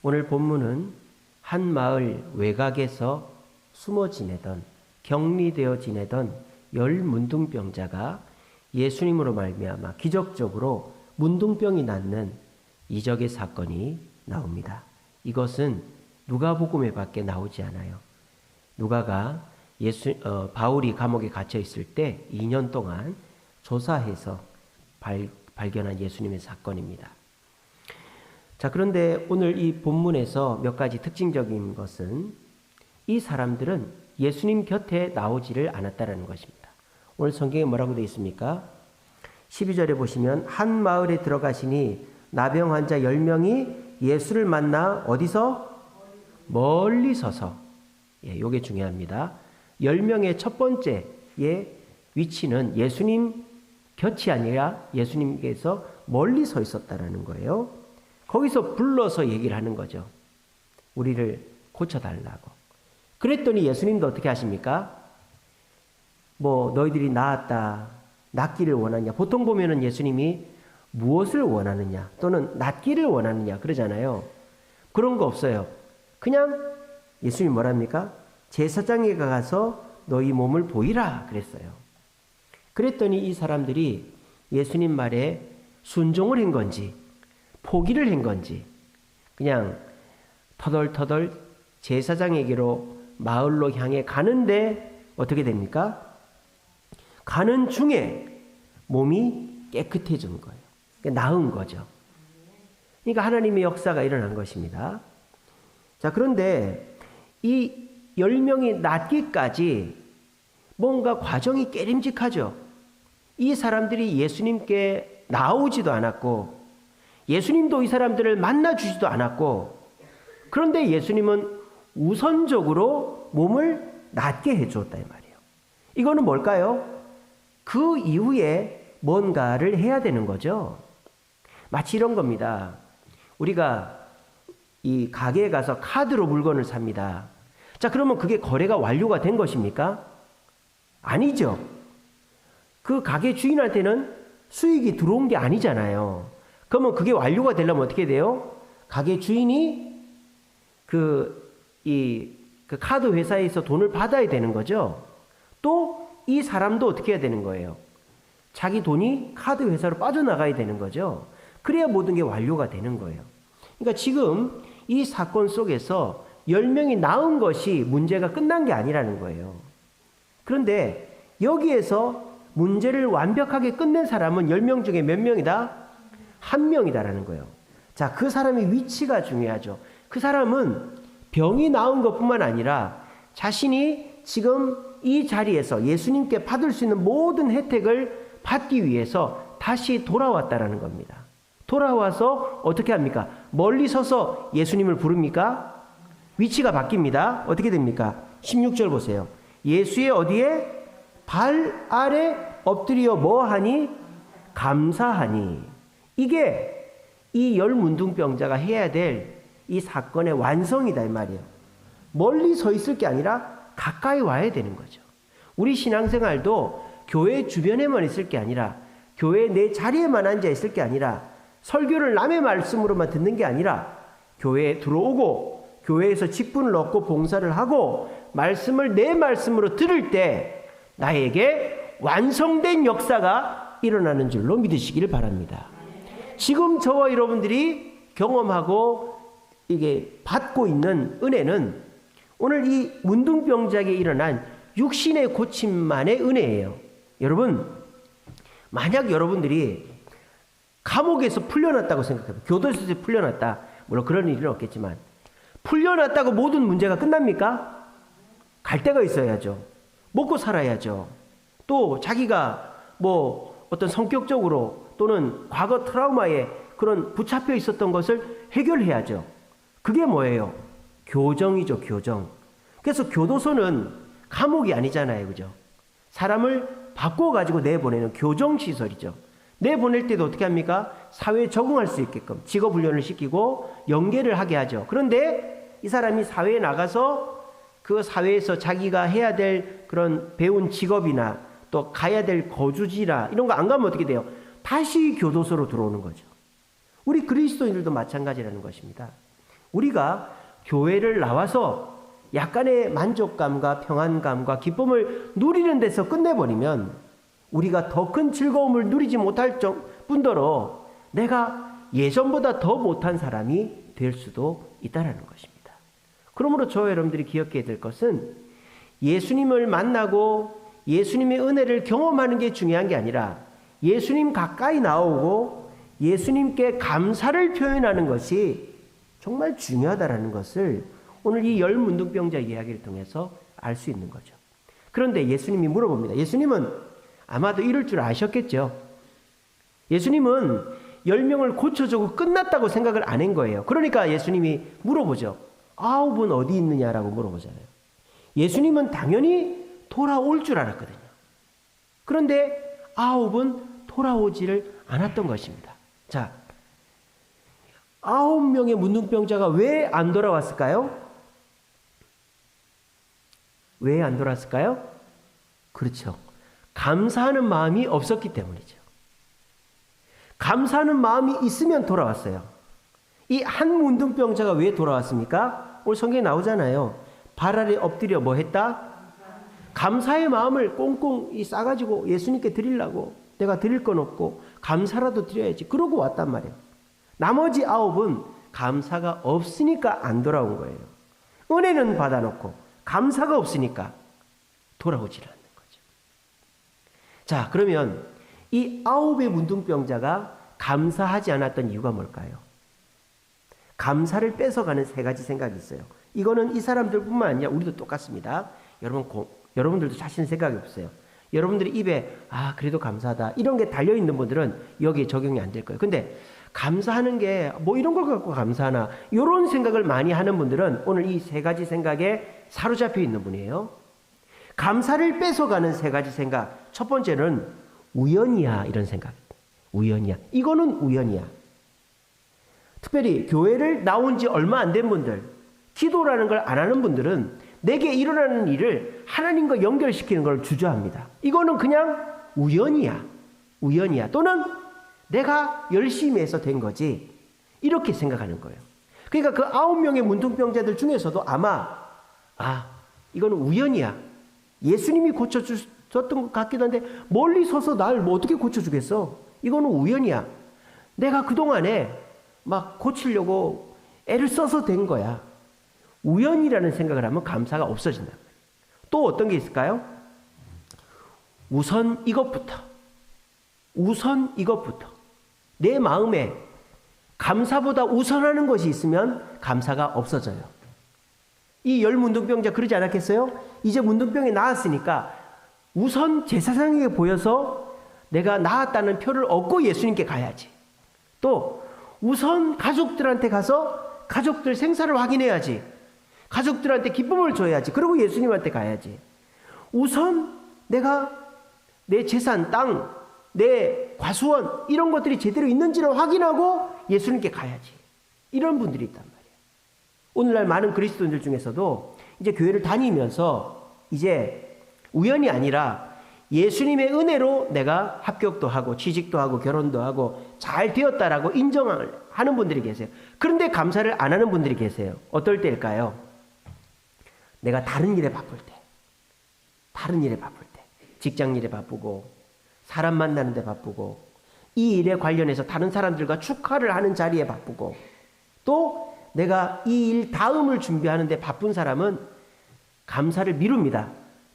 오늘 본문은 한 마을 외곽에서 숨어 지내던, 격리되어 지내던 10 문둥병자가 예수님으로 말미암아 기적적으로 문둥병이 낫는 이적의 사건이 나옵니다. 이것은 누가복음에 밖에 나오지 않아요. 누가가 바울이 감옥에 갇혀 있을 때 2년 동안 조사해서 발견한 예수님의 사건입니다. 자, 그런데 오늘 이 본문에서 몇 가지 특징적인 것은 이 사람들은 예수님 곁에 나오지를 않았다라는 것입니다. 오늘 성경에 뭐라고 되어 있습니까? 12절에 보시면 한 마을에 들어가시니 나병 환자 10명이 예수를 만나 어디서? 멀리 서서. 이게 중요합니다. 10명의 첫 번째의 위치는 예수님 곁이 아니라 예수님께서 멀리 서 있었다라는 거예요. 거기서 불러서 얘기를 하는 거죠. 우리를 고쳐달라고. 그랬더니 예수님도 어떻게 하십니까? 너희들이 낫기를 원하냐. 보통 보면은 예수님이 무엇을 원하느냐 또는 낫기를 원하느냐 그러잖아요. 그런 거 없어요. 그냥 예수님이 뭐랍니까? 제사장에 가서 너희 몸을 보이라 그랬어요. 그랬더니 이 사람들이 예수님 말에 순종을 한 건지 포기를 한 건지 그냥 터덜터덜 제사장에게로 마을로 향해 가는데 어떻게 됩니까? 가는 중에 몸이 깨끗해진 거예요. 나은 거죠. 그러니까 하나님의 역사가 일어난 것입니다. 자, 그런데 이 10명이 낫기까지 뭔가 과정이 깨림직하죠. 이 사람들이 예수님께 나오지도 않았고 예수님도 이 사람들을 만나주지도 않았고 그런데 예수님은 우선적으로 몸을 낫게 해주었다 이 말이에요. 이거는 뭘까요? 그 이후에 뭔가를 해야 되는 거죠. 마치 이런 겁니다. 우리가 이 가게에 가서 카드로 물건을 삽니다. 자, 그러면 그게 거래가 완료가 된 것입니까? 아니죠. 그 가게 주인한테는 수익이 들어온 게 아니잖아요. 그러면 그게 완료가 되려면 어떻게 돼요? 가게 주인이 그 카드 회사에서 돈을 받아야 되는 거죠. 또 이 사람도 어떻게 해야 되는 거예요? 자기 돈이 카드 회사로 빠져나가야 되는 거죠. 그래야 모든 게 완료가 되는 거예요. 그러니까 지금 이 사건 속에서 10명이 나은 것이 문제가 끝난 게 아니라는 거예요. 그런데 여기에서 문제를 완벽하게 끝낸 사람은 10명 중에 몇 명이다? 1명이다라는 거예요. 자, 그 사람의 위치가 중요하죠. 그 사람은 병이 나은 것뿐만 아니라 자신이 지금 이 자리에서 예수님께 받을 수 있는 모든 혜택을 받기 위해서 다시 돌아왔다라는 겁니다. 돌아와서 어떻게 합니까? 멀리 서서 예수님을 부릅니까? 위치가 바뀝니다. 어떻게 됩니까? 16절 보세요. 예수의 어디에? 발 아래 엎드려 뭐하니? 감사하니. 이게 이 10 문둥병자가 해야 될 이 사건의 완성이다 이 말이에요. 멀리 서 있을 게 아니라 가까이 와야 되는 거죠. 우리 신앙생활도 교회 주변에만 있을 게 아니라 교회 내 자리에만 앉아 있을 게 아니라 설교를 남의 말씀으로만 듣는 게 아니라 교회에 들어오고 교회에서 직분을 얻고 봉사를 하고 말씀을 내 말씀으로 들을 때 나에게 완성된 역사가 일어나는 줄로 믿으시기를 바랍니다. 지금 저와 여러분들이 경험하고 이게 받고 있는 은혜는 오늘 이 문둥병자에게 일어난 육신의 고침만의 은혜예요. 여러분, 만약 여러분들이 감옥에서 풀려났다고 생각해요. 교도소에서 풀려났다. 물론 그런 일은 없겠지만 풀려났다고 모든 문제가 끝납니까? 갈 데가 있어야죠. 먹고 살아야죠. 또 자기가 어떤 성격적으로 또는 과거 트라우마에 그런 붙잡혀 있었던 것을 해결해야죠. 그게 뭐예요? 교정이죠, 교정. 그래서 교도소는 감옥이 아니잖아요, 그죠? 사람을 바꿔가지고 내보내는 교정시설이죠. 내보낼 때도 어떻게 합니까? 사회에 적응할 수 있게끔 직업훈련을 시키고 연계를 하게 하죠. 그런데 이 사람이 사회에 나가서 그 사회에서 자기가 해야 될 그런 배운 직업이나 또 가야 될 거주지나 이런 거 안 가면 어떻게 돼요? 다시 교도소로 들어오는 거죠. 우리 그리스도인들도 마찬가지라는 것입니다. 우리가 교회를 나와서 약간의 만족감과 평안감과 기쁨을 누리는 데서 끝내버리면 우리가 더 큰 즐거움을 누리지 못할 뿐더러 내가 예전보다 더 못한 사람이 될 수도 있다는 것입니다. 그러므로 저와 여러분들이 기억해야 될 것은 예수님을 만나고 예수님의 은혜를 경험하는 게 중요한 게 아니라 예수님 가까이 나오고 예수님께 감사를 표현하는 것이 정말 중요하다는 것을 오늘 이 열 문둥병자 이야기를 통해서 알 수 있는 거죠. 그런데 예수님이 물어봅니다. 예수님은 아마도 이럴 줄 아셨겠죠. 예수님은 10명을 고쳐주고 끝났다고 생각을 안 한 거예요. 그러니까 예수님이 물어보죠. 9은 어디 있느냐라고 물어보잖아요. 예수님은 당연히 돌아올 줄 알았거든요. 그런데 9은 돌아오지를 않았던 것입니다. 자, 9명의 문둥병자가 왜 안 돌아왔을까요? 왜 안 돌아왔을까요? 그렇죠. 감사하는 마음이 없었기 때문이죠. 감사하는 마음이 있으면 돌아왔어요. 이 한 문둥병자가 왜 돌아왔습니까? 오늘 성경에 나오잖아요. 발 아래 엎드려 뭐 했다? 감사의 마음을 꽁꽁 싸가지고 예수님께 드리려고, 내가 드릴 건 없고 감사라도 드려야지, 그러고 왔단 말이에요. 나머지 9은 감사가 없으니까 안 돌아온 거예요. 은혜는 받아놓고 감사가 없으니까 돌아오질 않는 거죠. 자, 그러면 이 9의 문둥병자가 감사하지 않았던 이유가 뭘까요? 감사를 뺏어가는 3가지 생각이 있어요. 이거는 이 사람들뿐만 아니라 우리도 똑같습니다. 여러분들도 자신 생각이 없어요. 여러분들이 입에 그래도 감사하다 이런 게 달려있는 분들은 여기에 적용이 안 될 거예요. 근데 감사하는 게 뭐 이런 걸 갖고 감사하나 이런 생각을 많이 하는 분들은 오늘 이 3가지 생각에 사로잡혀 있는 분이에요. 감사를 뺏어가는 3가지 생각. 첫 번째는 우연이야, 이런 생각. 우연이야. 이거는 우연이야. 특별히 교회를 나온 지 얼마 안 된 분들, 기도라는 걸 안 하는 분들은 내게 일어나는 일을 하나님과 연결시키는 걸 주저합니다. 이거는 그냥 우연이야. 우연이야. 또는 내가 열심히 해서 된 거지. 이렇게 생각하는 거예요. 그러니까 그 9명의 문둥병자들 중에서도 아마 이거는 우연이야. 예수님이 고쳐주셨던 것 같기도 한데 멀리 서서 날 뭐 어떻게 고쳐주겠어? 이거는 우연이야. 내가 그동안에 막 고치려고 애를 써서 된 거야. 우연이라는 생각을 하면 감사가 없어진다. 또 어떤 게 있을까요? 우선 이것부터. 내 마음에 감사보다 우선하는 것이 있으면 감사가 없어져요. 이 10 문둥병자 그러지 않았겠어요? 이제 문둥병이 나았으니까 우선 제사장에게 보여서 내가 나았다는 표를 얻고 예수님께 가야지. 또 우선 가족들한테 가서 가족들 생사를 확인해야지. 가족들한테 기쁨을 줘야지. 그리고 예수님한테 가야지. 우선 내가 내 재산, 땅, 내 과수원 이런 것들이 제대로 있는지를 확인하고 예수님께 가야지. 이런 분들이 있단 말이에요. 오늘날 많은 그리스도인들 중에서도 이제 교회를 다니면서 이제 우연이 아니라 예수님의 은혜로 내가 합격도 하고 취직도 하고 결혼도 하고 잘 되었다라고 인정을 하는 분들이 계세요. 그런데 감사를 안 하는 분들이 계세요. 어떨 때일까요? 내가 다른 일에 바쁠 때, 직장 일에 바쁘고 사람 만나는 데 바쁘고 이 일에 관련해서 다른 사람들과 축하를 하는 자리에 바쁘고 또 내가 이 일 다음을 준비하는 데 바쁜 사람은 감사를 미룹니다.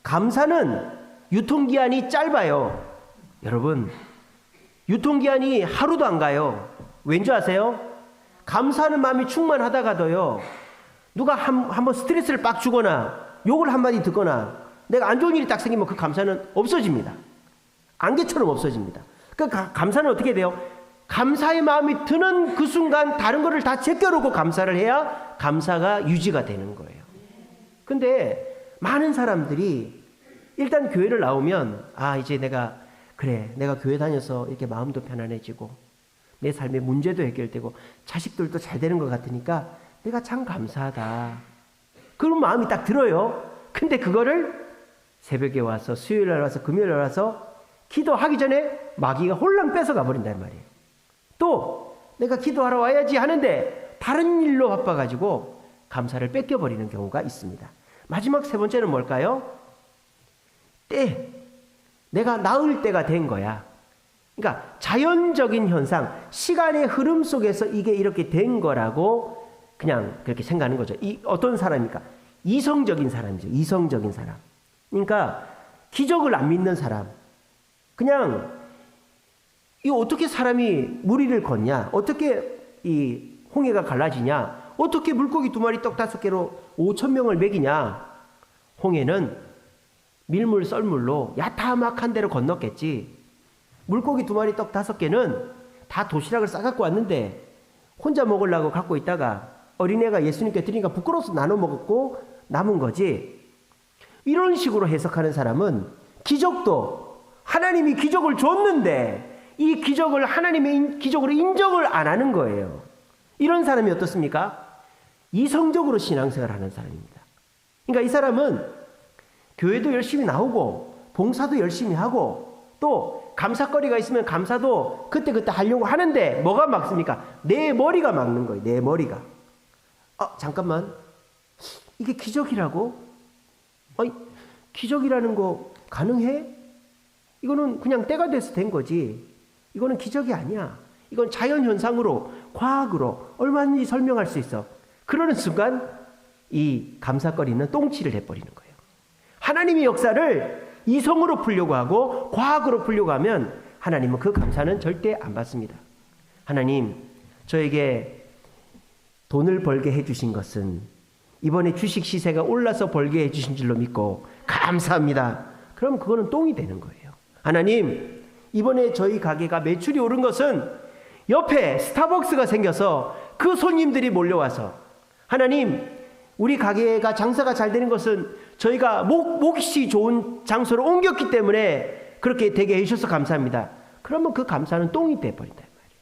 감사는 유통기한이 짧아요. 여러분, 유통기한이 하루도 안 가요. 왠지 아세요? 감사하는 마음이 충만하다가도요, 누가 한번 스트레스를 빡 주거나 욕을 한마디 듣거나 내가 안 좋은 일이 딱 생기면 그 감사는 없어집니다. 안개처럼 없어집니다. 그 감사는 어떻게 돼요? 감사의 마음이 드는 그 순간 다른 거를 다 제껴놓고 감사를 해야 감사가 유지가 되는 거예요. 근데 많은 사람들이 일단 교회를 나오면 이제 내가 교회 다녀서 이렇게 마음도 편안해지고 내 삶의 문제도 해결되고 자식들도 잘 되는 것 같으니까 내가 참 감사하다. 그런 마음이 딱 들어요. 근데 그거를 새벽에 와서 수요일에 와서 금요일에 와서 기도하기 전에 마귀가 홀랑 뺏어가 버린단 말이에요. 또 내가 기도하러 와야지 하는데 다른 일로 바빠가지고 감사를 뺏겨버리는 경우가 있습니다. 마지막 세 번째는 뭘까요? 내가 나을 때가 된 거야. 그러니까 자연적인 현상, 시간의 흐름 속에서 이게 이렇게 된 거라고 그냥 그렇게 생각하는 거죠. 어떤 사람입니까? 이성적인 사람이죠. 이성적인 사람. 그러니까 기적을 안 믿는 사람. 그냥 이 어떻게 사람이 무리를 걷냐? 어떻게 이 홍해가 갈라지냐? 어떻게 물고기 2마리 떡 5개로 5,000명을 먹이냐? 홍해는 밀물 썰물로 야타막한 대로 건넜겠지. 물고기 2마리 떡 5개는 다 도시락을 싸갖고 왔는데 혼자 먹으려고 갖고 있다가 어린애가 예수님께 드리니까 부끄러워서 나눠 먹었고 남은 거지. 이런 식으로 해석하는 사람은 기적도 하나님이 기적을 줬는데 이 기적을 하나님의 기적으로 인정을 안 하는 거예요. 이런 사람이 어떻습니까? 이성적으로 신앙생활을 하는 사람입니다. 그러니까 이 사람은 교회도 열심히 나오고 봉사도 열심히 하고 또 감사거리가 있으면 감사도 그때그때 하려고 하는데 뭐가 막습니까? 내 머리가 막는 거예요. 내 머리가. 잠깐만. 이게 기적이라고? 기적이라는 거 가능해? 이거는 그냥 때가 돼서 된 거지. 이거는 기적이 아니야. 이건 자연현상으로 과학으로 얼마든지 설명할 수 있어. 그러는 순간 이 감사거리는 똥치를 해버리는 거예요. 하나님의 역사를 이성으로 풀려고 하고 과학으로 풀려고 하면 하나님은 그 감사는 절대 안 받습니다. 하나님, 저에게 돈을 벌게 해주신 것은 이번에 주식 시세가 올라서 벌게 해주신 줄로 믿고 감사합니다. 그럼 그거는 똥이 되는 거예요. 하나님, 이번에 저희 가게가 매출이 오른 것은 옆에 스타벅스가 생겨서 그 손님들이 몰려와서, 하나님, 우리 가게가 장사가 잘 되는 것은 저희가 몫이 좋은 장소로 옮겼기 때문에 그렇게 되게 해주셔서 감사합니다. 그러면 그 감사는 똥이 돼버린다 말이에요.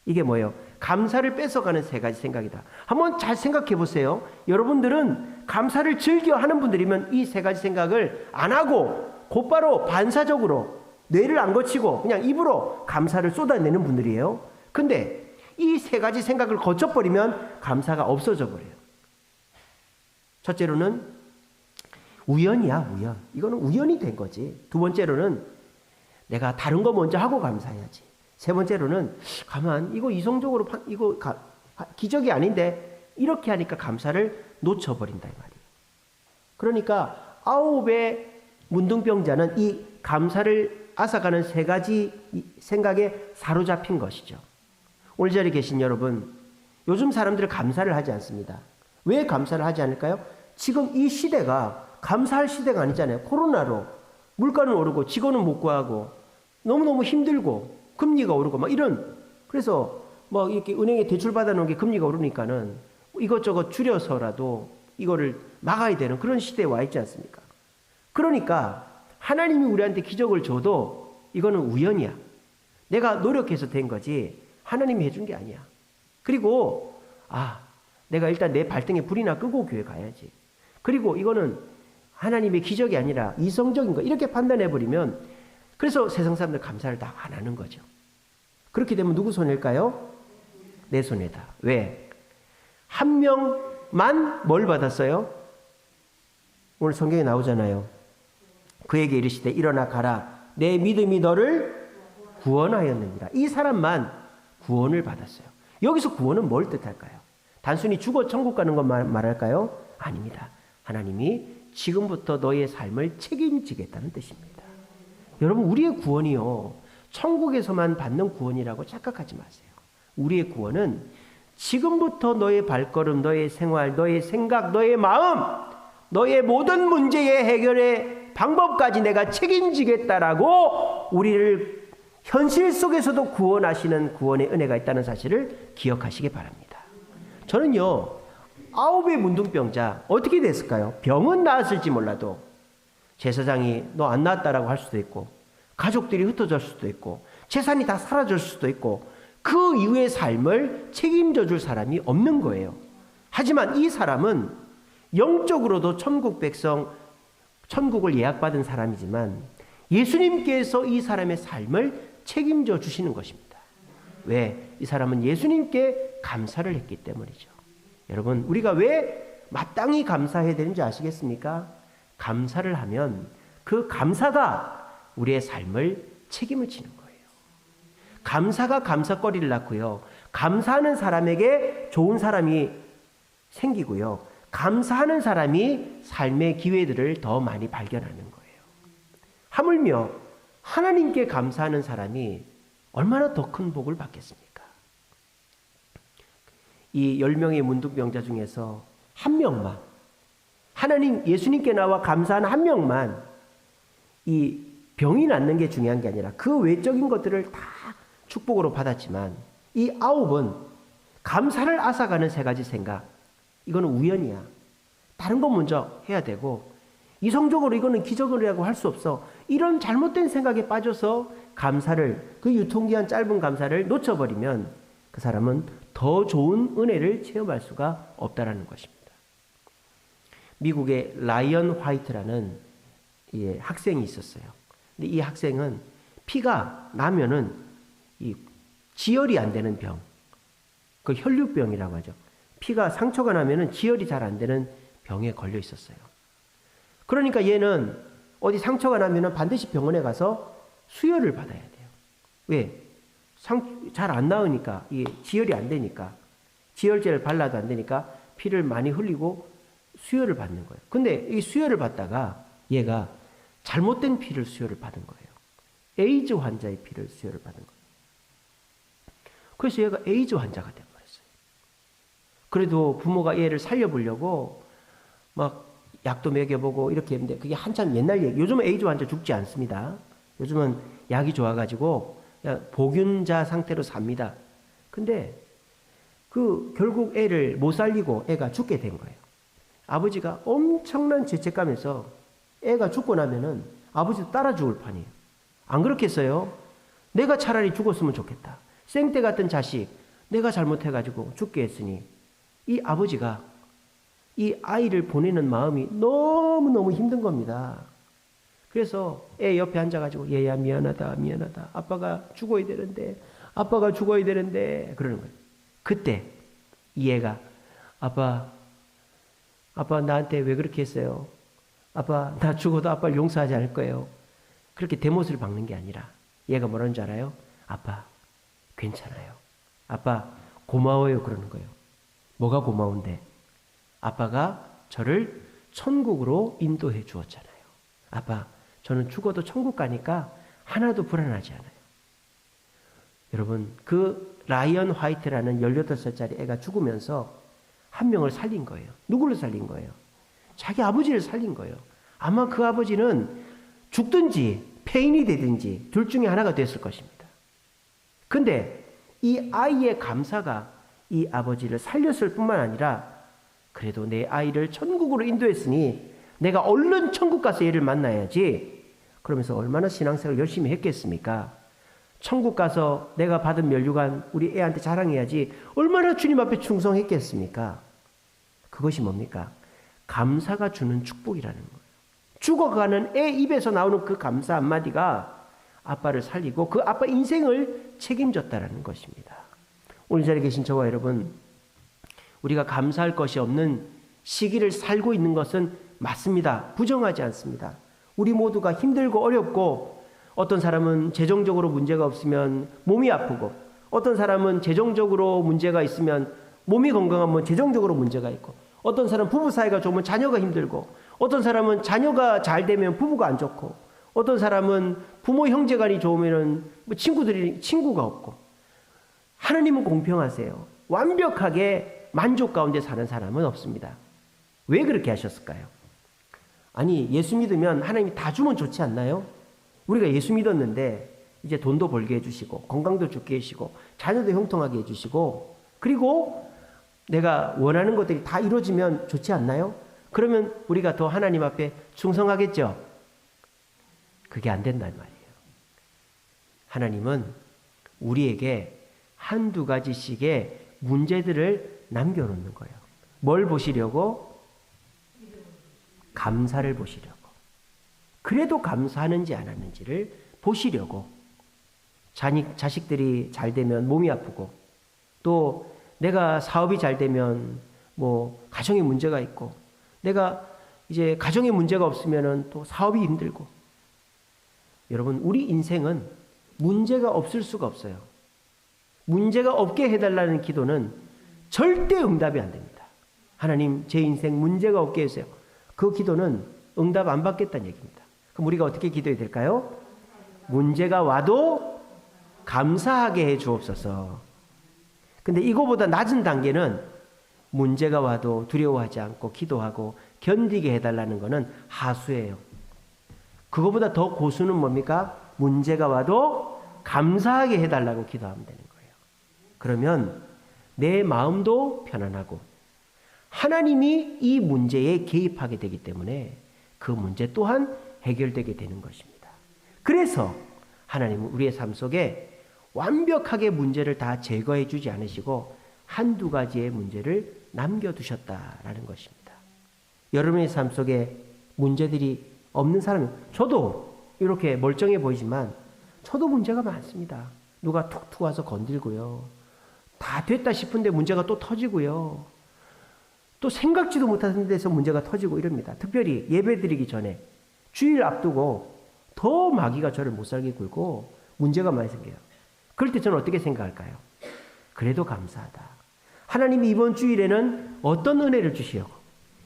이게 뭐예요? 감사를 뺏어가는 세 가지 생각이다. 한번 잘 생각해 보세요. 여러분들은 감사를 즐겨 하는 분들이면 이 세 가지 생각을 안 하고 곧바로 반사적으로 뇌를 안 거치고 그냥 입으로 감사를 쏟아내는 분들이에요. 근데 이 세 가지 생각을 거쳐버리면 감사가 없어져 버려요. 첫째로는 우연이야, 우연. 이거는 우연이 된 거지. 두 번째로는 내가 다른 거 먼저 하고 감사해야지. 세 번째로는 가만, 이거 이성적으로 이거 기적이 아닌데 이렇게 하니까 감사를 놓쳐버린다 이 말이에요. 그러니까 9의 문둥병자는 이 감사를 앗아가는 세 가지 생각에 사로잡힌 것이죠. 오늘 자리에 계신 여러분, 요즘 사람들은 감사를 하지 않습니다. 왜 감사를 하지 않을까요? 지금 이 시대가 감사할 시대가 아니잖아요. 코로나로 물가는 오르고 직원은 못 구하고 너무너무 힘들고 금리가 오르고 막 이런, 그래서 뭐 이렇게 은행에 대출 받아놓은 게 금리가 오르니까는 이것저것 줄여서라도 이거를 막아야 되는 그런 시대에 와 있지 않습니까? 그러니까 하나님이 우리한테 기적을 줘도 이거는 우연이야. 내가 노력해서 된 거지 하나님이 해준 게 아니야. 그리고 내가 일단 내 발등에 불이나 끄고 교회 가야지. 그리고 이거는 하나님의 기적이 아니라 이성적인 거, 이렇게 판단해버리면, 그래서 세상 사람들 감사를 다 안 하는 거죠. 그렇게 되면 누구 손해일까요? 내 손해다. 왜? 한 명만 뭘 받았어요? 오늘 성경에 나오잖아요. 그에게 이르시되 일어나 가라. 내 믿음이 너를 구원하였느니라. 이 사람만 구원을 받았어요. 여기서 구원은 뭘 뜻할까요? 단순히 죽어 천국 가는 것만 말할까요? 아닙니다. 하나님이 지금부터 너의 삶을 책임지겠다는 뜻입니다. 여러분, 우리의 구원이요, 천국에서만 받는 구원이라고 착각하지 마세요. 우리의 구원은 지금부터 너의 발걸음, 너의 생활, 너의 생각, 너의 마음, 너의 모든 문제의 해결의 방법까지 내가 책임지겠다라고 우리를 현실 속에서도 구원하시는 구원의 은혜가 있다는 사실을 기억하시기 바랍니다. 저는요, 9의 문둥병자 어떻게 됐을까요? 병은 나았을지 몰라도 제사장이 너 안 나았다라고 할 수도 있고, 가족들이 흩어질 수도 있고, 재산이 다 사라질 수도 있고, 그 이후의 삶을 책임져 줄 사람이 없는 거예요. 하지만 이 사람은 영적으로도 천국 백성, 천국을 예약받은 사람이지만 예수님께서 이 사람의 삶을 책임져 주시는 것입니다. 왜? 이 사람은 예수님께 감사를 했기 때문이죠. 여러분, 우리가 왜 마땅히 감사해야 되는지 아시겠습니까? 감사를 하면 그 감사가 우리의 삶을 책임을 지는 거예요. 감사가 감사거리를 낳고요. 감사하는 사람에게 좋은 사람이 생기고요. 감사하는 사람이 삶의 기회들을 더 많이 발견하는 거예요. 하물며 하나님께 감사하는 사람이 얼마나 더 큰 복을 받겠습니까? 이 10명의 문둥병자 중에서 한 명만, 하나님 예수님께 나와 감사하는 한 명만 이 병이 낫는 게 중요한 게 아니라 그 외적인 것들을 다 축복으로 받았지만 이 9은 감사를 앗아가는 3가지 생각, 이거는 우연이야. 다른 건 먼저 해야 되고 이성적으로 이거는 기적이라고 할 수 없어. 이런 잘못된 생각에 빠져서 감사를, 그 유통기한 짧은 감사를 놓쳐버리면 그 사람은 더 좋은 은혜를 체험할 수가 없다라는 것입니다. 미국의 라이언 화이트라는 학생이 있었어요. 근데 이 학생은 피가 나면은 이 지혈이 안 되는 병, 그 혈류병이라고 하죠. 피가 상처가 나면은 지혈이 잘 안 되는 병에 걸려 있었어요. 그러니까 얘는 어디 상처가 나면은 반드시 병원에 가서 수혈을 받아야 돼요. 왜? 잘 안 나으니까, 이게 지혈이 안 되니까, 지혈제를 발라도 안 되니까 피를 많이 흘리고 수혈을 받는 거예요. 근데 이 수혈을 받다가 얘가 잘못된 피를 수혈을 받은 거예요. 에이즈 환자의 피를 수혈을 받은 거예요. 그래서 얘가 에이즈 환자가 돼버렸어요. 그래도 부모가 얘를 살려보려고 막 약도 먹여보고 이렇게 했는데 그게 한참 옛날 얘기. 요즘은 에이즈 환자 죽지 않습니다. 요즘은 약이 좋아가지고 그냥 복균자 상태로 삽니다. 근데 결국 애를 못 살리고 애가 죽게 된 거예요. 아버지가 엄청난 죄책감에서 애가 죽고 나면은 아버지도 따라 죽을 판이에요. 안 그렇겠어요? 내가 차라리 죽었으면 좋겠다. 생때 같은 자식, 내가 잘못해가지고 죽게 했으니 이 아버지가 이 아이를 보내는 마음이 너무너무 힘든 겁니다. 그래서 애 옆에 앉아가지고 얘야 미안하다 미안하다. 아빠가 죽어야 되는데 그러는 거예요. 그때 이 애가 아빠 나한테 왜 그렇게 했어요? 아빠 나 죽어도 아빠를 용서하지 않을 거예요. 그렇게 대못을 박는 게 아니라 얘가 뭐라는 줄 알아요? 아빠 괜찮아요. 아빠 고마워요 그러는 거예요. 뭐가 고마운데? 아빠가 저를 천국으로 인도해 주었잖아요. 아빠 저는 죽어도 천국 가니까 하나도 불안하지 않아요. 여러분 그 라이언 화이트라는 18살짜리 애가 죽으면서 한 명을 살린 거예요. 누구를 살린 거예요? 자기 아버지를 살린 거예요. 아마 그 아버지는 죽든지 폐인이 되든지 둘 중에 하나가 됐을 것입니다. 근데 이 아이의 감사가 이 아버지를 살렸을 뿐만 아니라 그래도 내 아이를 천국으로 인도했으니 내가 얼른 천국 가서 얘를 만나야지. 그러면서 얼마나 신앙생활을 열심히 했겠습니까? 천국 가서 내가 받은 면류관 우리 애한테 자랑해야지. 얼마나 주님 앞에 충성했겠습니까? 그것이 뭡니까? 감사가 주는 축복이라는 거예요. 죽어가는 애 입에서 나오는 그 감사 한마디가 아빠를 살리고 그 아빠 인생을 책임졌다라는 것입니다. 오늘 자리에 계신 저와 여러분, 우리가 감사할 것이 없는 시기를 살고 있는 것은 맞습니다. 부정하지 않습니다. 우리 모두가 힘들고 어렵고 어떤 사람은 재정적으로 문제가 없으면 몸이 아프고 어떤 사람은 재정적으로 문제가 있으면 몸이 건강하면 재정적으로 문제가 있고 어떤 사람은 부부 사이가 좋으면 자녀가 힘들고 어떤 사람은 자녀가 잘 되면 부부가 안 좋고 어떤 사람은 부모 형제간이 좋으면 친구가 없고 하나님은 공평하세요. 완벽하게 만족 가운데 사는 사람은 없습니다. 왜 그렇게 하셨을까요? 아니 예수 믿으면 하나님이 다 주면 좋지 않나요? 우리가 예수 믿었는데 이제 돈도 벌게 해주시고 건강도 좋게 해주시고 자녀도 형통하게 해주시고 그리고 내가 원하는 것들이 다 이루어지면 좋지 않나요? 그러면 우리가 더 하나님 앞에 충성하겠죠? 그게 안 된단 말이에요. 하나님은 우리에게 한두 가지씩의 문제들을 남겨놓는 거예요. 뭘 보시려고? 감사를 보시려고. 그래도 감사하는지 안 하는지를 보시려고. 자식들이 잘 되면 몸이 아프고 또 내가 사업이 잘 되면 뭐 가정에 문제가 있고, 내가 이제 가정에 문제가 없으면은 또 사업이 힘들고. 여러분, 우리 인생은 문제가 없을 수가 없어요. 문제가 없게 해달라는 기도는 절대 응답이 안 됩니다. 하나님, 제 인생 문제가 없게 해주세요. 그 기도는 응답 안 받겠다는 얘기입니다. 그럼 우리가 어떻게 기도해야 될까요? 문제가 와도 감사하게 해 주옵소서. 근데 이거보다 낮은 단계는 문제가 와도 두려워하지 않고 기도하고 견디게 해달라는 것은 하수예요. 그거보다 더 고수는 뭡니까? 문제가 와도 감사하게 해달라고 기도하면 되는 거예요. 그러면 내 마음도 편안하고 하나님이 이 문제에 개입하게 되기 때문에 그 문제 또한 해결되게 되는 것입니다. 그래서 하나님은 우리의 삶 속에 완벽하게 문제를 다 제거해 주지 않으시고 한두 가지의 문제를 남겨두셨다라는 것입니다. 여러분의 삶 속에 문제들이 없는 사람이, 저도 이렇게 멀쩡해 보이지만 저도 문제가 많습니다. 누가 툭툭 와서 건들고요. 다 됐다 싶은데 문제가 또 터지고요. 또 생각지도 못하는 데서 문제가 터지고 이럽니다. 특별히 예배 드리기 전에 주일 앞두고 더 마귀가 저를 못살게 굴고 문제가 많이 생겨요. 그럴 때 저는 어떻게 생각할까요? 그래도 감사하다. 하나님이 이번 주일에는 어떤 은혜를 주시려고,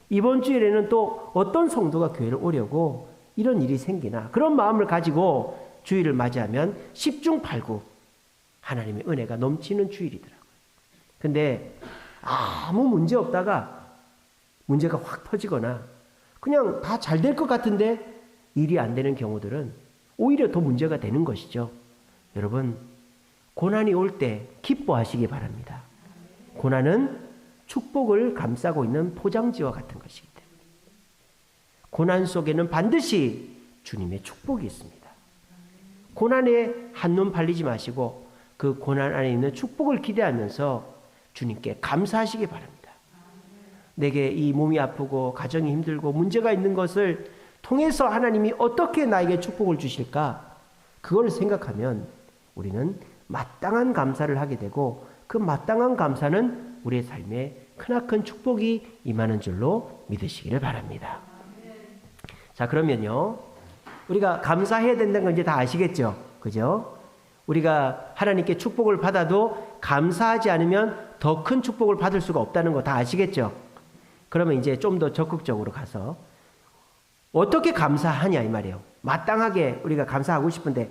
이번 주일에는 또 어떤 성도가 교회를 오려고 이런 일이 생기나, 그런 마음을 가지고 주일을 맞이하면 10중 8구 하나님의 은혜가 넘치는 주일이더라고요. 근데 아무 문제 없다가 문제가 확 터지거나 그냥 다 잘 될 것 같은데 일이 안 되는 경우들은 오히려 더 문제가 되는 것이죠. 여러분, 고난이 올 때 기뻐하시기 바랍니다. 고난은 축복을 감싸고 있는 포장지와 같은 것이기 때문에 고난 속에는 반드시 주님의 축복이 있습니다. 고난에 한눈 팔리지 마시고 그 고난 안에 있는 축복을 기대하면서 주님께 감사하시기 바랍니다. 내게 이 몸이 아프고 가정이 힘들고 문제가 있는 것을 통해서 하나님이 어떻게 나에게 축복을 주실까? 그걸 생각하면 우리는 마땅한 감사를 하게 되고 그 마땅한 감사는 우리의 삶에 크나큰 축복이 임하는 줄로 믿으시기를 바랍니다. 자, 그러면요, 우리가 감사해야 된다는 건 이제 다 아시겠죠? 그죠? 우리가 하나님께 축복을 받아도 감사하지 않으면 더 큰 축복을 받을 수가 없다는 거 다 아시겠죠? 그러면 이제 좀 더 적극적으로 가서 어떻게 감사하냐 이 말이에요. 마땅하게 우리가 감사하고 싶은데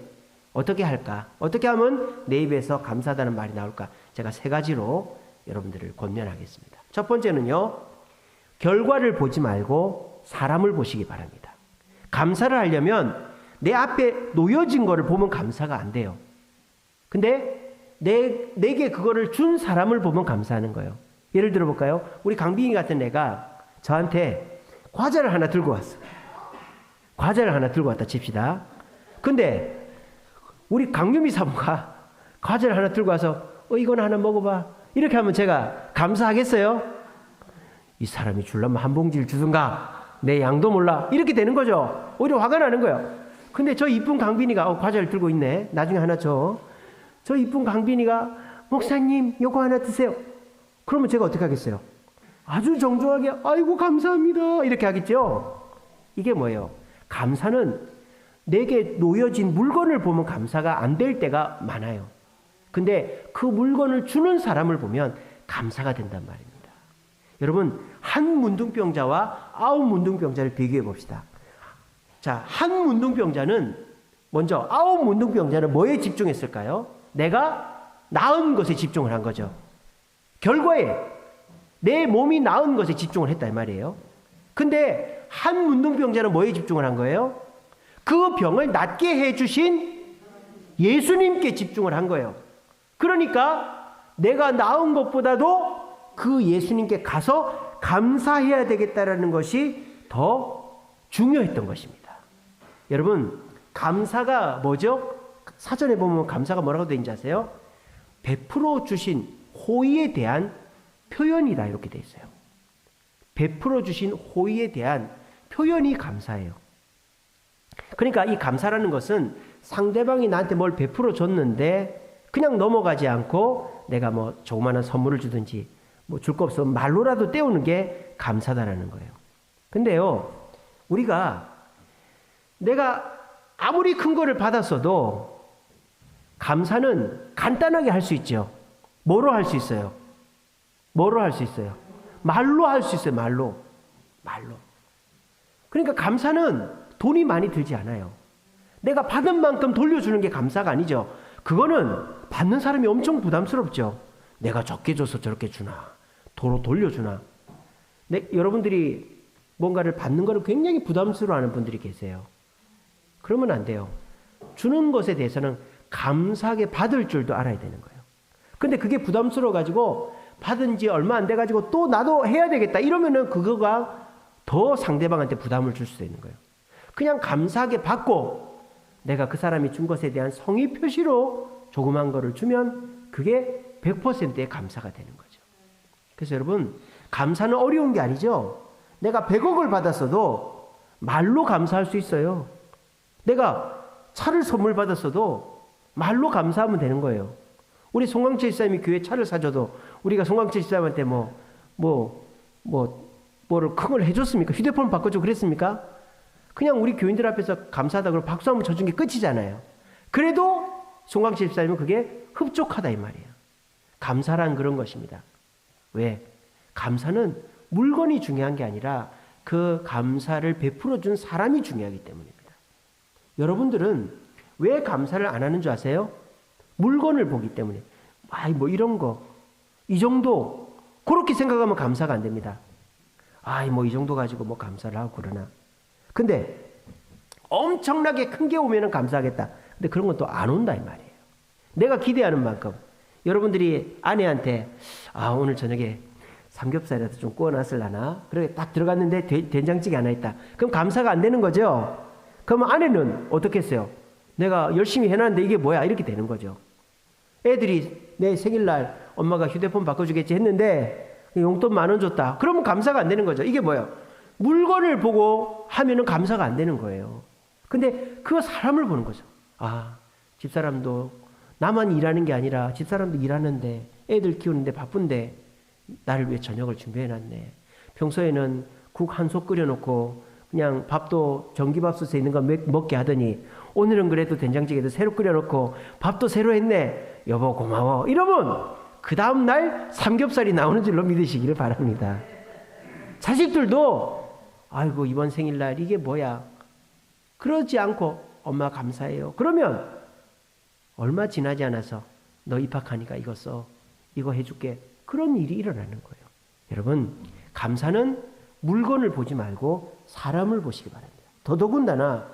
어떻게 할까? 어떻게 하면 내 입에서 감사하다는 말이 나올까? 제가 3가지로 여러분들을 권면하겠습니다. 첫 번째는요, 결과를 보지 말고 사람을 보시기 바랍니다. 감사를 하려면 내 앞에 놓여진 거를 보면 감사가 안 돼요. 근데 내게 그거를 준 사람을 보면 감사하는 거예요. 예를 들어 볼까요? 우리 강빈이 같은 애가 저한테 과자를 하나 들고 왔어. 과자를 하나 들고 왔다 칩시다. 근데 우리 강유미 사모가 과자를 하나 들고 와서 이거나 하나 먹어봐. 이렇게 하면 제가 감사하겠어요? 이 사람이 주려면 한 봉지를 주든가 내 양도 몰라. 이렇게 되는 거죠. 오히려 화가 나는 거예요. 근데 저 이쁜 강빈이가 과자를 들고 있네. 나중에 하나 줘. 저 이쁜 강빈이가 목사님 요거 하나 드세요. 그러면 제가 어떻게 하겠어요? 아주 정중하게 아이고 감사합니다 이렇게 하겠죠. 이게 뭐예요? 감사는 내게 놓여진 물건을 보면 감사가 안 될 때가 많아요. 근데 그 물건을 주는 사람을 보면 감사가 된단 말입니다. 여러분, 한 문둥병자와 9 문둥병자를 비교해 봅시다. 자, 한 문둥병자는 먼저 9 문둥병자는 뭐에 집중했을까요? 내가 나은 것에 집중을 한 거죠. 결과에 내 몸이 나은 것에 집중을 했다 이 말이에요. 근데 한 문둥병자는 뭐에 집중을 한 거예요? 그 병을 낫게 해주신 예수님께 집중을 한 거예요. 그러니까 내가 나은 것보다도 그 예수님께 가서 감사해야 되겠다라는 것이 더 중요했던 것입니다. 여러분, 감사가 뭐죠? 사전에 보면 감사가 뭐라고 되어 있는지 아세요? 베풀어 주신 호의에 대한 표현이다 이렇게 되어 있어요. 베풀어 주신 호의에 대한 표현이 감사예요. 그러니까 이 감사라는 것은 상대방이 나한테 뭘 베풀어 줬는데 그냥 넘어가지 않고 내가 뭐 조그마한 선물을 주든지 뭐 줄 거 없으면 말로라도 때우는 게 감사다라는 거예요. 근데요, 우리가 내가 아무리 큰 거를 받았어도 감사는 간단하게 할 수 있죠. 뭐로 할 수 있어요? 뭐로 할 수 있어요? 말로 할 수 있어요. 말로. 그러니까 감사는 돈이 많이 들지 않아요. 내가 받은 만큼 돌려주는 게 감사가 아니죠. 그거는 받는 사람이 엄청 부담스럽죠. 내가 적게 줘서 저렇게 주나, 도로 돌려주나. 여러분들이 뭔가를 받는 거를 굉장히 부담스러워하는 분들이 계세요. 그러면 안 돼요. 주는 것에 대해서는 감사하게 받을 줄도 알아야 되는 거예요. 근데 그게 부담스러워가지고 받은 지 얼마 안 돼가지고 또 나도 해야 되겠다 이러면은 그거가 더 상대방한테 부담을 줄 수 있는 거예요. 그냥 감사하게 받고 내가 그 사람이 준 것에 대한 성의 표시로 조그만 거를 주면 그게 100%의 감사가 되는 거죠. 그래서 여러분, 감사는 어려운 게 아니죠. 내가 100억을 받았어도 말로 감사할 수 있어요. 내가 차를 선물 받았어도 말로 감사하면 되는 거예요. 우리 송광철 집사님이 교회 차를 사줘도 우리가 송광철 집사님한테 뭐를 큰 걸 해줬습니까? 휴대폰 바꿔주고 그랬습니까? 그냥 우리 교인들 앞에서 감사하다고 박수 한번 쳐준 게 끝이잖아요. 그래도 송광철 집사님은 그게 흡족하다 이 말이에요. 감사란 그런 것입니다. 왜? 감사는 물건이 중요한 게 아니라 그 감사를 베풀어 준 사람이 중요하기 때문입니다. 여러분들은 왜 감사를 안 하는 줄 아세요? 물건을 보기 때문에. 뭐 이런 거, 이 정도, 그렇게 생각하면 감사가 안 됩니다. 뭐 이 정도 가지고 뭐 감사를 하고 그러나. 근데 엄청나게 큰 게 오면은 감사하겠다. 근데 그런 건 또 안 온다 이 말이에요. 내가 기대하는 만큼. 여러분들이 아내한테 오늘 저녁에 삼겹살이라도 좀 구워놨을라나? 그래 딱 들어갔는데 된장찌개 하나 있다. 그럼 감사가 안 되는 거죠? 그럼 아내는 어떻게 했어요? 내가 열심히 해놨는데 이게 뭐야? 이렇게 되는 거죠. 애들이 내 생일날 엄마가 휴대폰 바꿔주겠지 했는데 용돈 10,000원 줬다. 그러면 감사가 안 되는 거죠. 이게 뭐예요? 물건을 보고 하면은 감사가 안 되는 거예요. 근데 그 사람을 보는 거죠. 집사람도 나만 일하는 게 아니라 집사람도 일하는데 애들 키우는데 바쁜데 나를 위해 저녁을 준비해놨네. 평소에는 국 한 솥 끓여놓고 그냥 밥도 전기밥솥에 있는 거 먹게 하더니 오늘은 그래도 된장찌개도 새로 끓여놓고 밥도 새로 했네. 여보 고마워. 이러면 그 다음날 삼겹살이 나오는 줄로 믿으시기를 바랍니다. 자식들도 아이고 이번 생일날 이게 뭐야. 그러지 않고 엄마 감사해요. 그러면 얼마 지나지 않아서 너 입학하니까 이거 써. 이거 해줄게. 그런 일이 일어나는 거예요. 여러분, 감사는 물건을 보지 말고 사람을 보시기 바랍니다. 더더군다나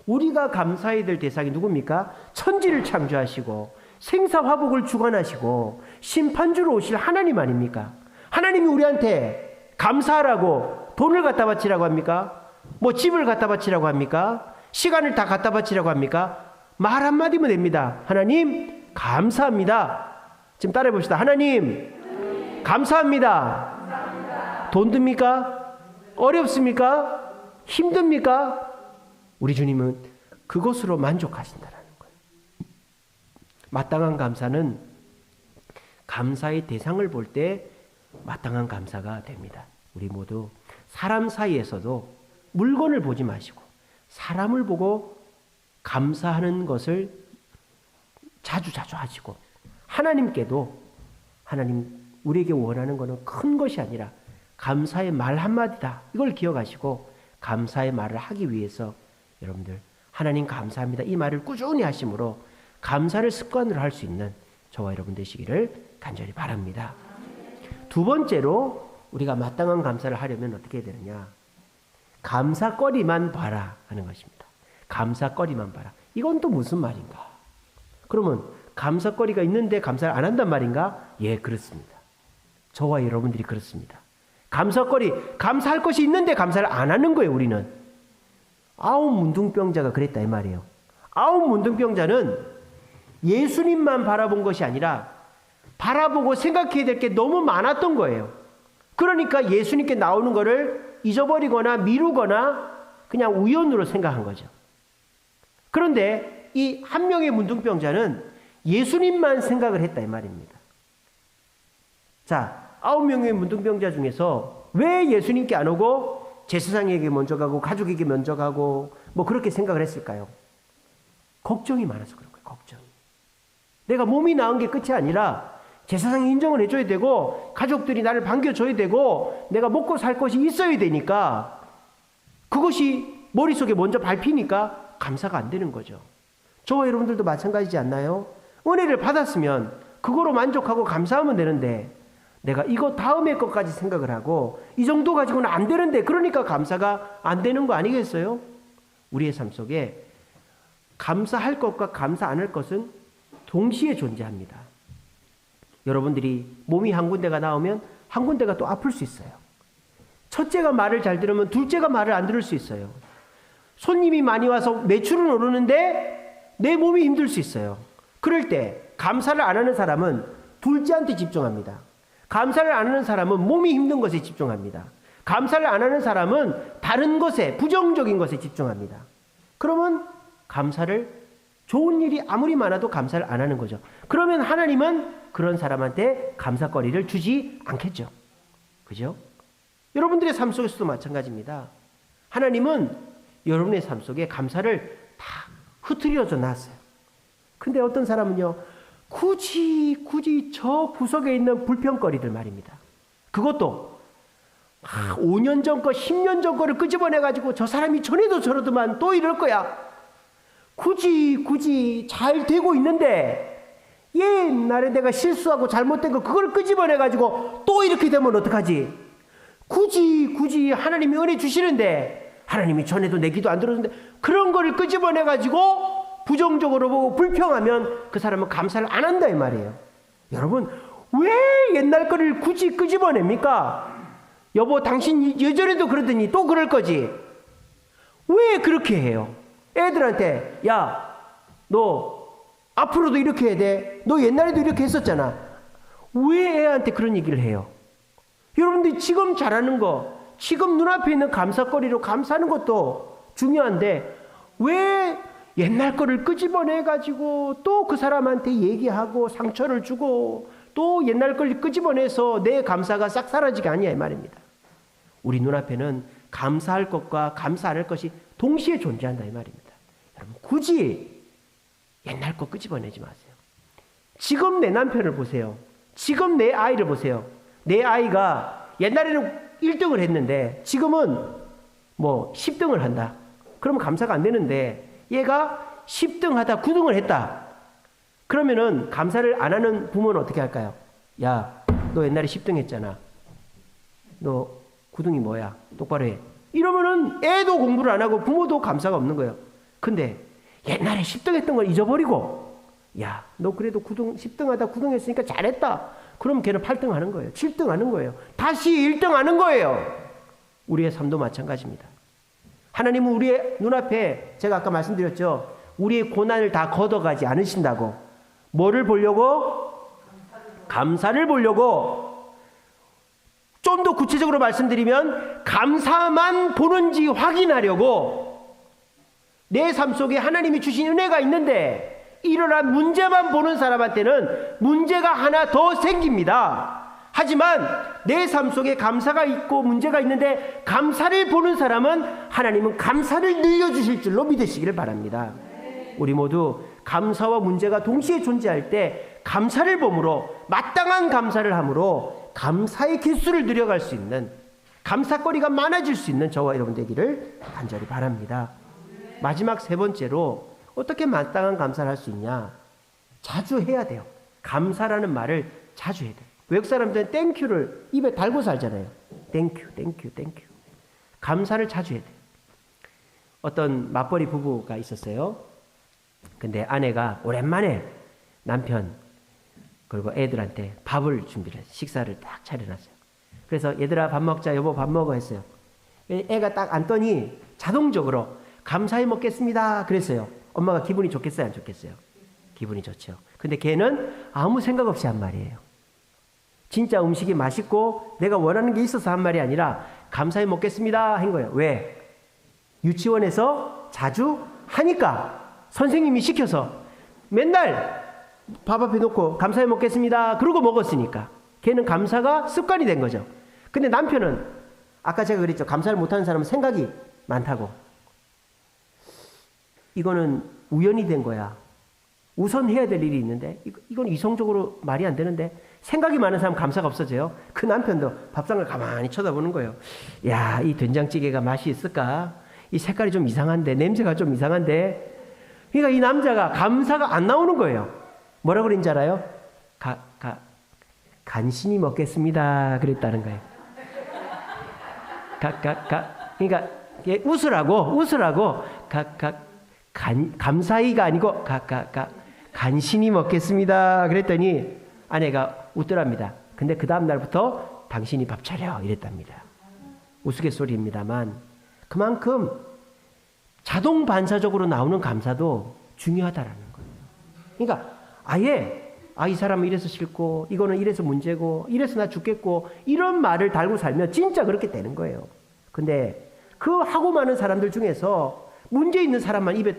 우리가 감사해야 될 대상이 누굽니까? 천지를 창조하시고 생사화복을 주관하시고 심판주로 오실 하나님 아닙니까? 하나님이 우리한테 감사하라고 돈을 갖다 바치라고 합니까? 뭐 집을 갖다 바치라고 합니까? 시간을 다 갖다 바치라고 합니까? 말 한마디면 됩니다. 하나님 감사합니다. 지금 따라해 봅시다. 하나님 감사합니다. 돈 듭니까? 어렵습니까? 힘듭니까? 우리 주님은 그것으로 만족하신다라는 거예요. 마땅한 감사는 감사의 대상을 볼 때 마땅한 감사가 됩니다. 우리 모두 사람 사이에서도 물건을 보지 마시고 사람을 보고 감사하는 것을 자주 하시고 하나님께도 하나님 우리에게 원하는 것은 큰 것이 아니라 감사의 말 한마디다. 이걸 기억하시고 감사의 말을 하기 위해서 여러분들 하나님 감사합니다. 이 말을 꾸준히 하심으로 감사를 습관으로 할 수 있는 저와 여러분 되시기를 간절히 바랍니다. 두 번째로 우리가 마땅한 감사를 하려면 어떻게 해야 되느냐. 감사거리만 봐라 하는 것입니다. 감사거리만 봐라. 이건 또 무슨 말인가? 그러면 감사거리가 있는데 감사를 안 한단 말인가? 예, 그렇습니다. 저와 여러분들이 그렇습니다. 감사할 것이 있는데 감사를 안 하는 거예요, 우리는. 9 문둥병자가 그랬다 이 말이에요. 9 문둥병자는 예수님만 바라본 것이 아니라 바라보고 생각해야 될 게 너무 많았던 거예요. 그러니까 예수님께 나오는 거를 잊어버리거나 미루거나 그냥 우연으로 생각한 거죠. 그런데 이 한 명의 문둥병자는 예수님만 생각을 했다 이 말입니다. 자, 9명의 문둥병자 중에서 왜 예수님께 안 오고 제사장에게 먼저 가고 가족에게 먼저 가고 뭐 그렇게 생각을 했을까요? 걱정이 많아서 그런 거예요. 걱정이. 내가 몸이 나은 게 끝이 아니라 제사장이 인정을 해줘야 되고 가족들이 나를 반겨줘야 되고 내가 먹고 살 것이 있어야 되니까 그것이 머릿속에 먼저 밟히니까 감사가 안 되는 거죠. 저와 여러분들도 마찬가지지 않나요? 은혜를 받았으면 그거로 만족하고 감사하면 되는데 내가 이거 다음에 것까지 생각을 하고 이 정도 가지고는 안 되는데 그러니까 감사가 안 되는 거 아니겠어요? 우리의 삶 속에 감사할 것과 감사 안 할 것은 동시에 존재합니다. 여러분들이 몸이 한 군데가 나오면 한 군데가 또 아플 수 있어요. 첫째가 말을 잘 들으면 둘째가 말을 안 들을 수 있어요. 손님이 많이 와서 매출은 오르는데 내 몸이 힘들 수 있어요. 그럴 때 감사를 안 하는 사람은 둘째한테 집중합니다. 감사를 안 하는 사람은 몸이 힘든 것에 집중합니다. 감사를 안 하는 사람은 다른 것에, 부정적인 것에 집중합니다. 그러면 감사를, 좋은 일이 아무리 많아도 감사를 안 하는 거죠. 그러면 하나님은 그런 사람한테 감사거리를 주지 않겠죠. 그죠? 여러분들의 삶 속에서도 마찬가지입니다. 하나님은 여러분의 삶 속에 감사를 다 흐트려져 놨어요. 근데 어떤 사람은요, 굳이 저 구석에 있는 불평거리들 말입니다. 그것도 5년 전 거, 10년 전 거를 끄집어내가지고 저 사람이 전에도 저러더만 또 이럴 거야. 굳이 잘 되고 있는데 옛날에 내가 실수하고 잘못된 거 그걸 끄집어내가지고 또 이렇게 되면 어떡하지? 굳이 하나님이 은혜 주시는데 하나님이 전에도 내 기도 안 들었는데 그런 거를 끄집어내가지고 부정적으로 보고 불평하면 그 사람은 감사를 안 한다 이 말이에요. 여러분 왜 옛날 거를 굳이 끄집어냅니까? 여보 당신 예전에도 그러더니 또 그럴 거지. 왜 그렇게 해요? 애들한테 야 너 앞으로도 이렇게 해야 돼. 너 옛날에도 이렇게 했었잖아. 왜 애한테 그런 얘기를 해요? 여러분들이 지금 잘하는 거, 지금 눈앞에 있는 감사거리로 감사하는 것도 중요한데 왜 옛날 거를 끄집어내가지고 또 그 사람한테 얘기하고 상처를 주고 또 옛날 걸 끄집어내서 내 감사가 싹 사라지게 아니야 이 말입니다. 우리 눈앞에는 감사할 것과 감사 안 할 것이 동시에 존재한다 이 말입니다. 여러분 굳이 옛날 거 끄집어내지 마세요. 지금 내 남편을 보세요. 지금 내 아이를 보세요. 내 아이가 옛날에는 1등을 했는데 지금은 뭐 10등을 한다. 그러면 감사가 안 되는데 얘가 10등 하다 9등을 했다. 그러면은 감사를 안 하는 부모는 어떻게 할까요? 야, 너 옛날에 10등 했잖아. 너 9등이 뭐야? 똑바로 해. 이러면은 애도 공부를 안 하고 부모도 감사가 없는 거예요. 근데 옛날에 10등 했던 걸 잊어버리고 야, 너 그래도 9등, 10등 하다 9등 했으니까 잘했다. 그럼 걔는 8등 하는 거예요. 7등 하는 거예요. 다시 1등 하는 거예요. 우리의 삶도 마찬가지입니다. 하나님은 우리의 눈앞에 제가 아까 말씀드렸죠. 우리의 고난을 다 걷어가지 않으신다고. 뭐를 보려고? 감사를 보려고. 좀 더 구체적으로 말씀드리면 감사만 보는지 확인하려고 내 삶 속에 하나님이 주신 은혜가 있는데 일어난 문제만 보는 사람한테는 문제가 하나 더 생깁니다. 하지만 내 삶 속에 감사가 있고 문제가 있는데 감사를 보는 사람은 하나님은 감사를 늘려주실 줄로 믿으시기를 바랍니다. 우리 모두 감사와 문제가 동시에 존재할 때 감사를 봄으로 마땅한 감사를 함으로 감사의 개수를 늘려갈 수 있는 감사거리가 많아질 수 있는 저와 여러분 되기를 간절히 바랍니다. 마지막 세 번째로 어떻게 마땅한 감사를 할 수 있냐? 자주 해야 돼요. 감사라는 말을 자주 해야 돼요. 외국 사람들은 땡큐를 입에 달고 살잖아요. 땡큐. 감사를 자주 해야 돼요. 어떤 맞벌이 부부가 있었어요. 근데 아내가 오랜만에 남편 그리고 애들한테 밥을 준비를 했어요. 식사를 딱 차려놨어요. 그래서 얘들아 밥 먹자, 여보 밥 먹어 했어요. 애가 딱 앉더니 자동적으로 감사히 먹겠습니다 그랬어요. 엄마가 기분이 좋겠어요, 안 좋겠어요? 기분이 좋죠. 근데 걔는 아무 생각 없이 한 말이에요. 진짜 음식이 맛있고 내가 원하는 게 있어서 한 말이 아니라 감사히 먹겠습니다 한 거예요. 왜? 유치원에서 자주 하니까 선생님이 시켜서 맨날 밥 앞에 놓고 감사해 먹겠습니다. 그러고 먹었으니까. 걔는 감사가 습관이 된 거죠. 근데 남편은 아까 제가 그랬죠. 감사를 못하는 사람은 생각이 많다고. 이거는 우연이 된 거야. 우선 해야 될 일이 있는데 이건 이성적으로 말이 안 되는데 생각이 많은 사람 감사가 없어져요. 그 남편도 밥상을 가만히 쳐다보는 거예요. 야, 이 된장찌개가 맛이 있을까? 이 색깔이 좀 이상한데, 냄새가 좀 이상한데. 그러니까 이 남자가 감사가 안 나오는 거예요. 뭐라고 그랬는지 알아요? 간신히 먹겠습니다. 그랬다는 거예요. 그러니까 웃으라고 감사히가 아니고 간신히 먹겠습니다. 그랬더니 아내가 웃더랍니다. 근데 그 다음 날부터 당신이 밥 차려 이랬답니다. 우스갯소리입니다만 그만큼 자동 반사적으로 나오는 감사도 중요하다라는 거예요. 그러니까 아예 이 사람은 이래서 싫고 이거는 이래서 문제고 이래서 나 죽겠고 이런 말을 달고 살면 진짜 그렇게 되는 거예요. 근데 그 하고 많은 사람들 중에서 문제 있는 사람만 입에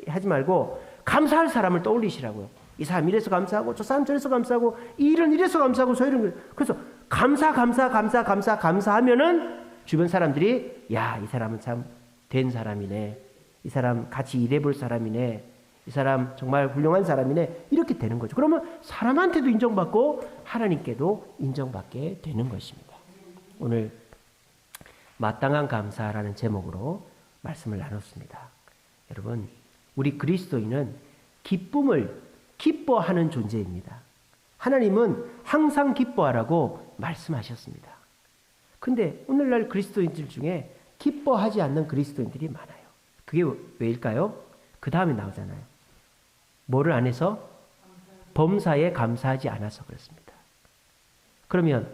하지 말고 감사할 사람을 떠올리시라고요. 이 사람 이래서 감사하고 저 사람 저래서 감사하고 이 일은 이래서 감사하고 저 일은 그래서 감사하면은 주변 사람들이 야, 이 사람은 참 된 사람이네. 이 사람 같이 일해볼 사람이네. 이 사람 정말 훌륭한 사람이네. 이렇게 되는 거죠. 그러면 사람한테도 인정받고 하나님께도 인정받게 되는 것입니다. 오늘 마땅한 감사라는 제목으로 말씀을 나눴습니다. 여러분, 우리 그리스도인은 기쁨을 기뻐하는 존재입니다. 하나님은 항상 기뻐하라고 말씀하셨습니다. 근데 오늘날 그리스도인들 중에 기뻐하지 않는 그리스도인들이 많아요. 그게 왜일까요? 그 다음에 나오잖아요. 뭐를 안 해서? 범사에 감사하지 않아서 그렇습니다. 그러면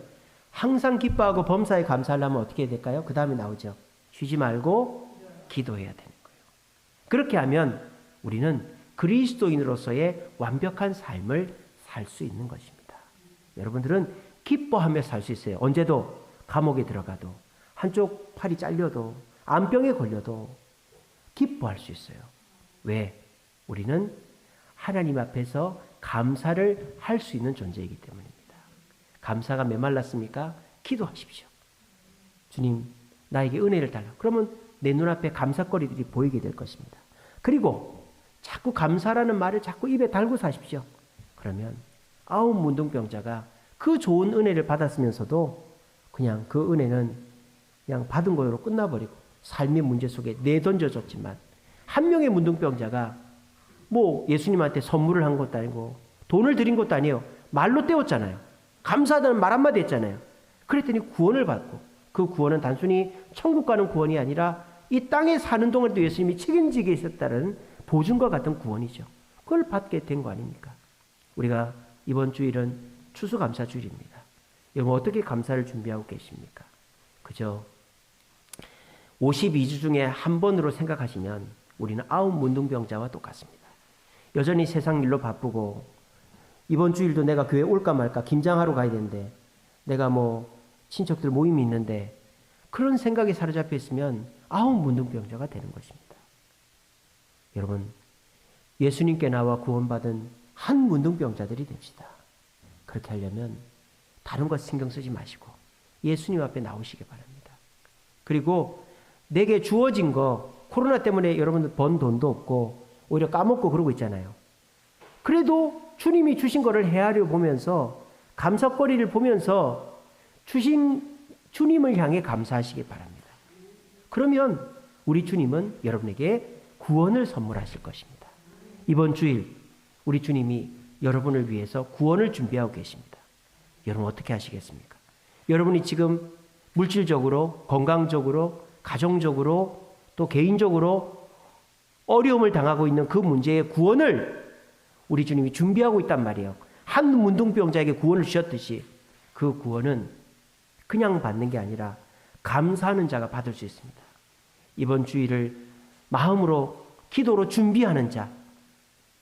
항상 기뻐하고 범사에 감사하려면 어떻게 해야 될까요? 그 다음에 나오죠. 쉬지 말고 기도해야 되는 거예요. 그렇게 하면 우리는 그리스도인으로서의 완벽한 삶을 살 수 있는 것입니다. 여러분들은 기뻐하며 살 수 있어요. 언제도 감옥에 들어가도 한쪽 팔이 잘려도 암병에 걸려도 기뻐할 수 있어요. 왜? 우리는 하나님 앞에서 감사를 할 수 있는 존재이기 때문입니다. 감사가 메말랐습니까? 기도하십시오. 주님, 나에게 은혜를 달라. 그러면 내 눈앞에 감사거리들이 보이게 될 것입니다. 그리고 자꾸 감사라는 말을 자꾸 입에 달고 사십시오. 그러면 9 문둥병자가 그 좋은 은혜를 받았으면서도 그냥 그 은혜는 그냥 받은 거로 끝나버리고 삶의 문제 속에 내던져졌지만 한 명의 문둥병자가 뭐 예수님한테 선물을 한 것도 아니고 돈을 드린 것도 아니에요. 말로 때웠잖아요. 감사하다는 말 한마디 했잖아요. 그랬더니 구원을 받고 그 구원은 단순히 천국 가는 구원이 아니라 이 땅에 사는 동안도 예수님이 책임지게 있었다는 보증과 같은 구원이죠. 그걸 받게 된 거 아닙니까? 우리가 이번 주일은 추수감사주일입니다. 여러분 어떻게 감사를 준비하고 계십니까? 그죠? 52주 중에 한 번으로 생각하시면 우리는 9 문둥병자와 똑같습니다. 여전히 세상 일로 바쁘고 이번 주일도 내가 교회 올까 말까 김장하러 가야 되는데 내가 뭐 친척들 모임이 있는데 그런 생각에 사로잡혀 있으면 9 문둥병자가 되는 것입니다. 여러분 예수님께 나와 구원받은 한 문둥병자들이 됩시다. 그렇게 하려면 다른 것 신경 쓰지 마시고 예수님 앞에 나오시기 바랍니다. 그리고 내게 주어진 거 코로나 때문에 여러분들 번 돈도 없고 오히려 까먹고 그러고 있잖아요. 그래도 주님이 주신 거를 헤아려 보면서 감사거리를 보면서 주신 주님을 향해 감사하시기 바랍니다. 그러면 우리 주님은 여러분에게 구원을 선물하실 것입니다. 이번 주일 우리 주님이 여러분을 위해서 구원을 준비하고 계십니다. 여러분 어떻게 하시겠습니까? 여러분이 지금 물질적으로, 건강적으로, 가정적으로 또 개인적으로 어려움을 당하고 있는 그 문제의 구원을 우리 주님이 준비하고 있단 말이에요. 한 문둥병자에게 구원을 주셨듯이 그 구원은 그냥 받는 게 아니라 감사하는 자가 받을 수 있습니다. 이번 주일을 마음으로 기도로 준비하는 자,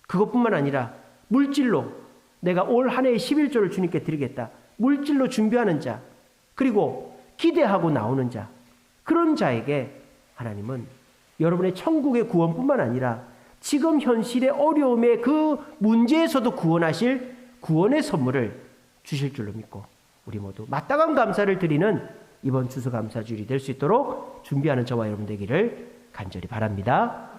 그것뿐만 아니라 물질로 내가 올 한 해의 11조를 주님께 드리겠다. 물질로 준비하는 자, 그리고 기대하고 나오는 자, 그런 자에게 하나님은 여러분의 천국의 구원뿐만 아니라 지금 현실의 어려움의 그 문제에서도 구원하실 구원의 선물을 주실 줄로 믿고 우리 모두 마땅한 감사를 드리는 이번 추수감사주일이 될 수 있도록 준비하는 저와 여러분 되기를 간절히 바랍니다.